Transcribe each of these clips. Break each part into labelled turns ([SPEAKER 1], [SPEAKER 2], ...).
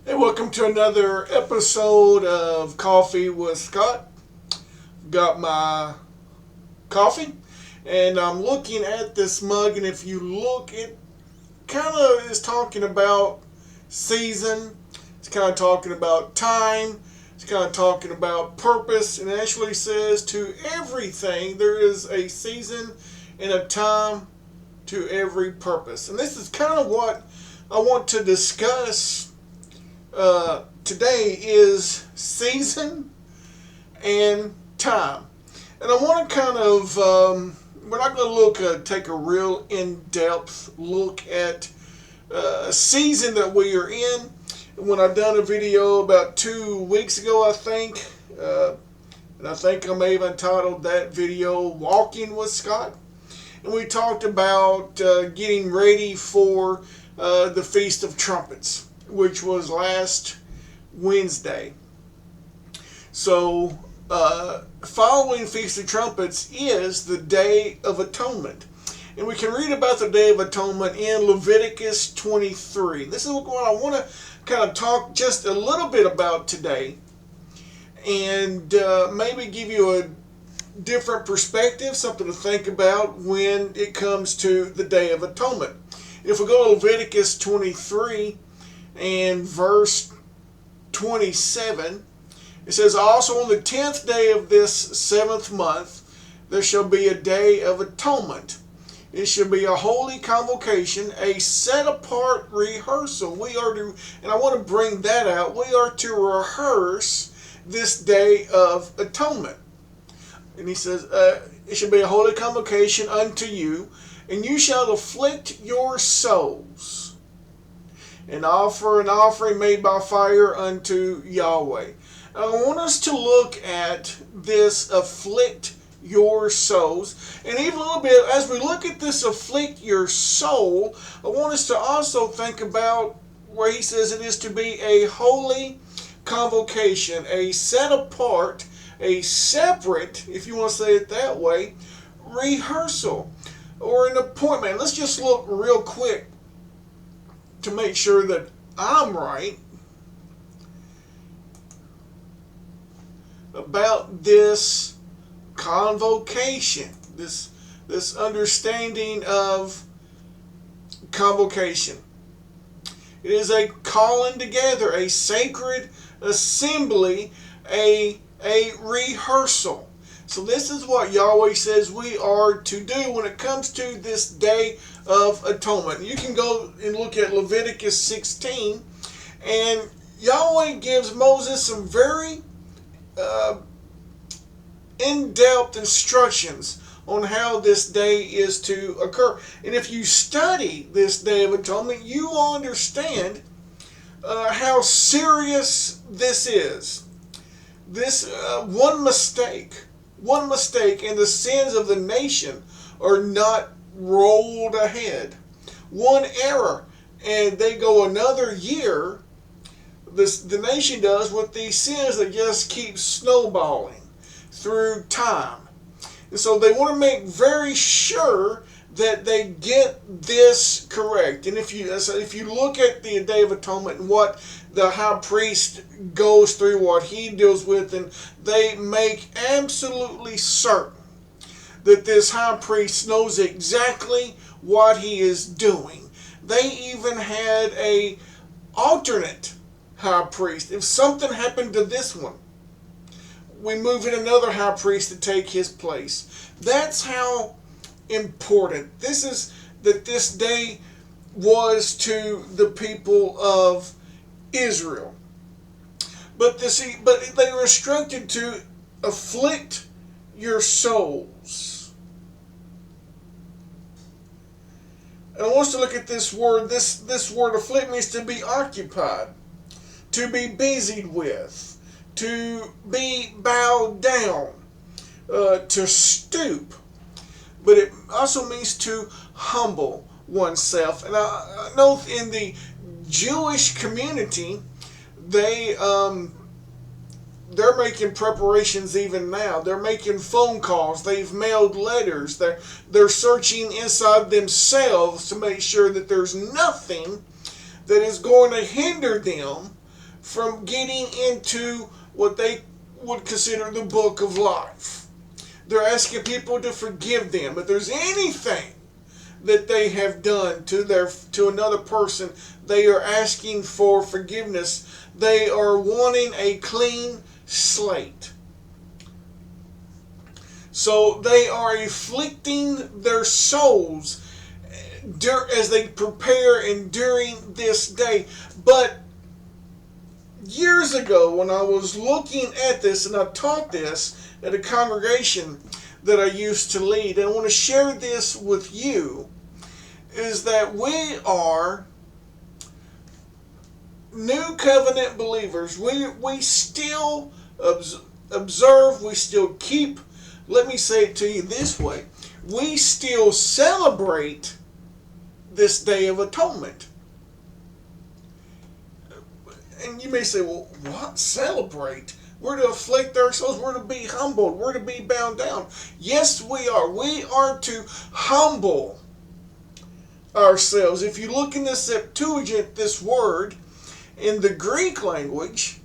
[SPEAKER 1] Hey, welcome to another episode of Coffee with Scott. Got my coffee, and I'm looking at this mug, and if you look, it kind of is talking about season. It's kind of talking about time. It's kind of talking about purpose, and it actually says to everything there is a season and a time to every purpose. And this is kind of what I want to discuss today is season and time. And I want to kind of, we're not going to take a real in-depth look at a season that we are in. When I done a video about 2 weeks ago, I think, and I think I may have entitled that video Walking with Scott. And we talked about getting ready for the Feast of Trumpets, which was last Wednesday. So, following Feast of Trumpets is the Day of Atonement. And we can read about the Day of Atonement in Leviticus 23. This is what I want to kind of talk just a little bit about today, and maybe give you a different perspective, something to think about when it comes to the Day of Atonement. If we go to Leviticus 23 and verse 27, it says, "Also on the 10th day of this 7th month, there shall be a day of atonement. It shall be a holy convocation, a set-apart rehearsal." We are to, and I want to bring that out, we are to rehearse this Day of Atonement. And he says, "It shall be a holy convocation unto you, and you shall afflict your souls, and offer an offering made by fire unto Yahweh." I want us to look at this afflict your souls. And even a little bit, as we look at this afflict your soul, I want us to also think about where he says it is to be a holy convocation, a set apart, a separate, if you want to say it that way, rehearsal or an appointment. Let's just look real quick to make sure that I'm right about this convocation, this understanding of convocation. It is a calling together, a sacred assembly, a rehearsal. So this is what Yahweh says we are to do when it comes to this Day of Atonement. You can go and look at Leviticus 16, and Yahweh gives Moses some very in-depth instructions on how this day is to occur. And if you study this Day of Atonement, you will understand how serious this is. This one mistake, and the sins of the nation are not rolled ahead. One error, and they go another year. The nation does with these sins that just keep snowballing through time. And so they want to make very sure that they get this correct. And if you look at the Day of Atonement and what the high priest goes through, what he deals with, and they make absolutely certain that this high priest knows exactly what he is doing. They even had a alternate high priest. If something happened to this one, we move in another high priest to take his place. That's how important this is, that this day was to the people of Israel. But they were instructed to afflict your souls. And I want us to look at this word. This word afflict means to be occupied, to be busied with, to be bowed down, to stoop. But it also means to humble oneself. And I know in the Jewish community, they're making preparations even now. They're making phone calls. They've mailed letters. They're searching inside themselves to make sure that there's nothing that is going to hinder them from getting into what they would consider the book of life. They're asking people to forgive them. If there's anything that they have done to another person, they are asking for forgiveness. They are wanting a clean slate. So they are afflicting their souls as they prepare and during this day. But years ago, when I was looking at this, and I taught this at a congregation that I used to lead, and I want to share this with you, is that we are new covenant believers. We still observe, we still keep, let me say it to you this way, we still celebrate this Day of Atonement. And you may say, well, what? Celebrate? We're to afflict ourselves. We're to be humbled. We're to be bound down. Yes, we are. We are to humble ourselves. If you look in the Septuagint, this word in the Greek language,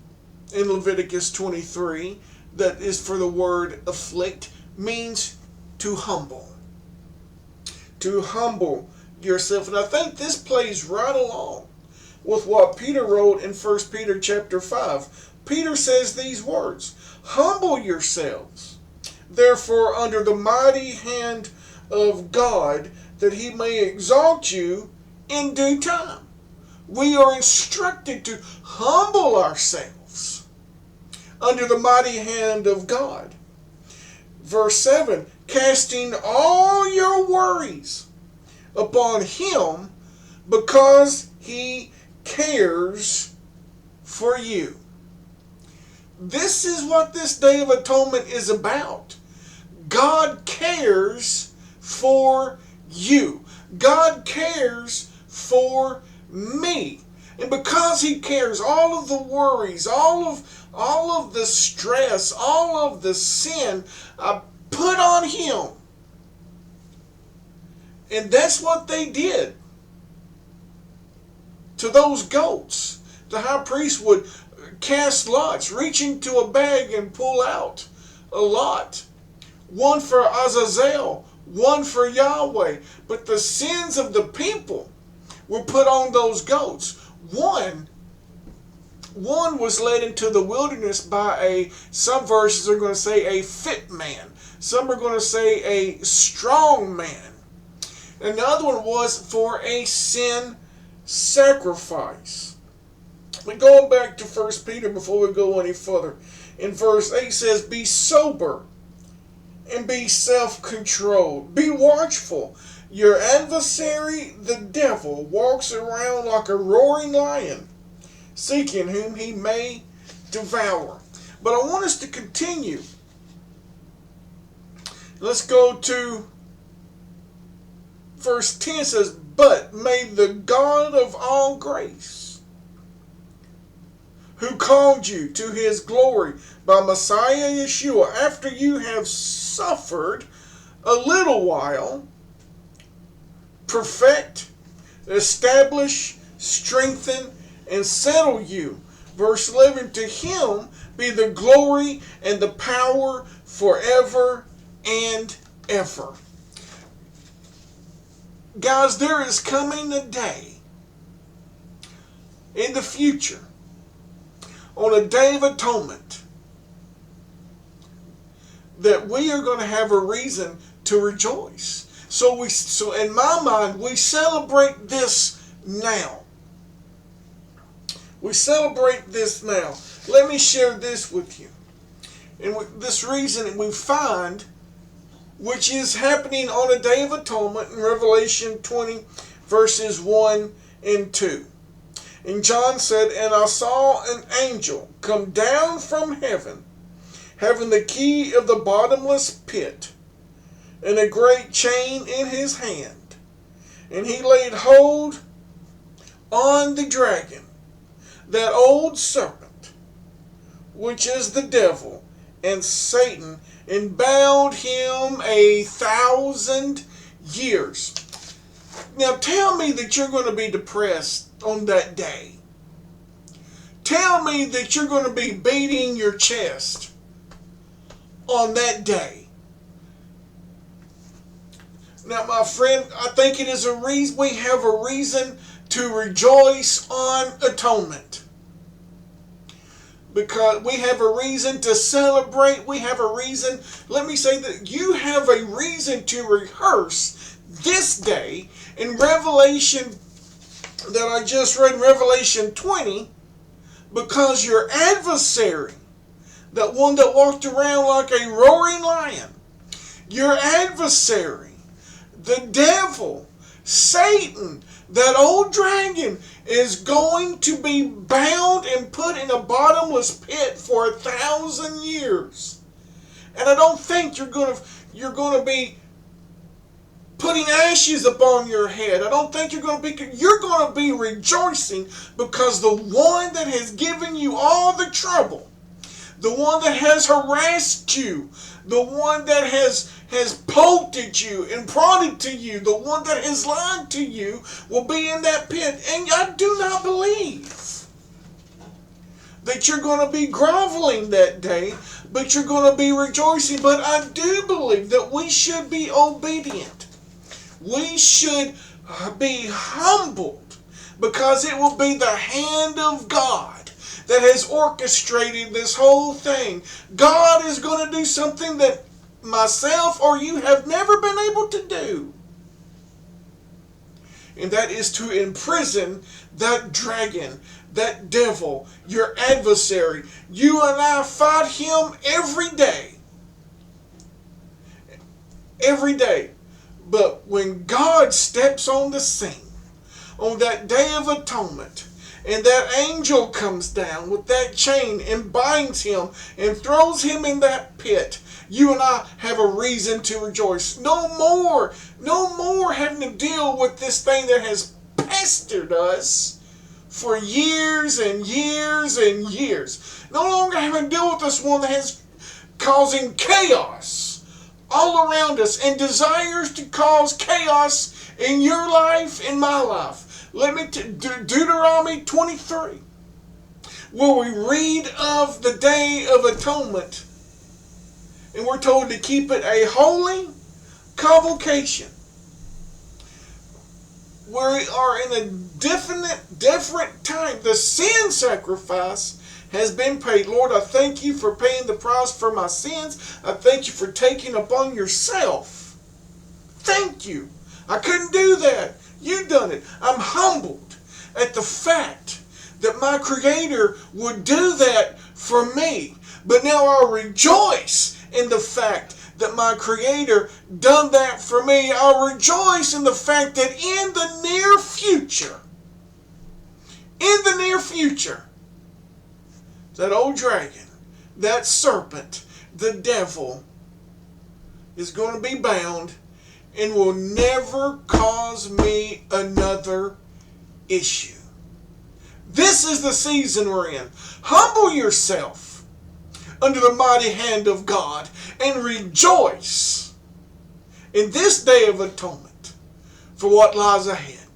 [SPEAKER 1] in Leviticus 23, that is for the word afflict, means to humble. To humble yourself. And I think this plays right along with what Peter wrote in 1 Peter chapter 5. Peter says these words, humble yourselves, therefore, under the mighty hand of God, that he may exalt you in due time. We are instructed to humble ourselves under the mighty hand of God. Verse 7, casting all your worries upon him, because he cares for you. This is what this Day of Atonement is about. God cares for you. God cares for me. And because he cares, all of the worries, all of the stress, all of the sin, I put on him. And that's what they did to those goats. The high priest would cast lots, reach into a bag and pull out a lot. One for Azazel, one for Yahweh. But the sins of the people were put on those goats. One was led into the wilderness by some verses are going to say a fit man. Some are going to say a strong man. And the other one was for a sin sacrifice. But going back to 1 Peter before we go any further, in verse 8 says, be sober and be self-controlled. Be watchful. Your adversary, the devil, walks around like a roaring lion, seeking whom he may devour. But I want us to continue. Let's go to verse 10 says, but may the God of all grace, who called you to his glory by Messiah Yeshua, after you have suffered a little while, perfect, establish, strengthen, and settle you. Verse 11, to him be the glory and the power forever and ever. Guys, there is coming a day in the future, on a Day of Atonement, that we are going to have a reason to rejoice. So in my mind, we celebrate this now. We celebrate this now. Let me share this with you. And this reason we find, which is happening on a Day of Atonement in Revelation 20, verses 1 and 2. And John said, and I saw an angel come down from heaven, having the key of the bottomless pit, and a great chain in his hand. And he laid hold on the dragon, that old serpent, which is the devil and Satan, and bound him 1,000 years. Now tell me that you're going to be depressed on that day. tell me that you're going to be beating your chest on that day. Now, my friend, I think it is a reason we have a reason to rejoice on atonement. Because we have a reason to celebrate. We have a reason. Let me say that you have a reason to rehearse this day in Revelation that I just read, Revelation 20, because your adversary, that one that walked around like a roaring lion, your adversary, the devil, Satan, that old dragon, is going to be bound and put in a bottomless pit for 1,000 years. And I don't think you're going to be putting ashes upon your head. I don't think you're going to be rejoicing, because the one that has given you all the trouble, the one that has harassed you, the one that has poked at you and prodded to you, the one that has lied to you, will be in that pit. And I do not believe that you're going to be groveling that day, but you're going to be rejoicing. But I do believe that we should be obedient. We should be humbled, because it will be the hand of God that has orchestrated this whole thing. God is going to do something that myself or you have never been able to do. And that is to imprison that dragon, that devil, your adversary. You and I fight him every day. Every day. But when God steps on the scene, on that day of atonement, and that angel comes down with that chain and binds him and throws him in that pit, you and I have a reason to rejoice. No more having to deal with this thing that has pestered us for years and years and years. No longer having to deal with this one that has causing chaos all around us and desires to cause chaos in your life, in my life. Let me Deuteronomy 23, where we read of the Day of Atonement, and we're told to keep it a holy convocation. We are in a different time. The sin sacrifice has been paid. Lord, I thank you for paying the price for my sins. I thank you for taking upon yourself. Thank you. I couldn't do that. You done it. I'm humbled at the fact that my Creator would do that for me. But now I rejoice in the fact that my Creator done that for me. I rejoice in the fact that in the near future, that old dragon, that serpent, the devil, is going to be bound and will never cause me another issue. This is the season we're in. Humble yourself under the mighty hand of God and rejoice in this day of atonement for what lies ahead.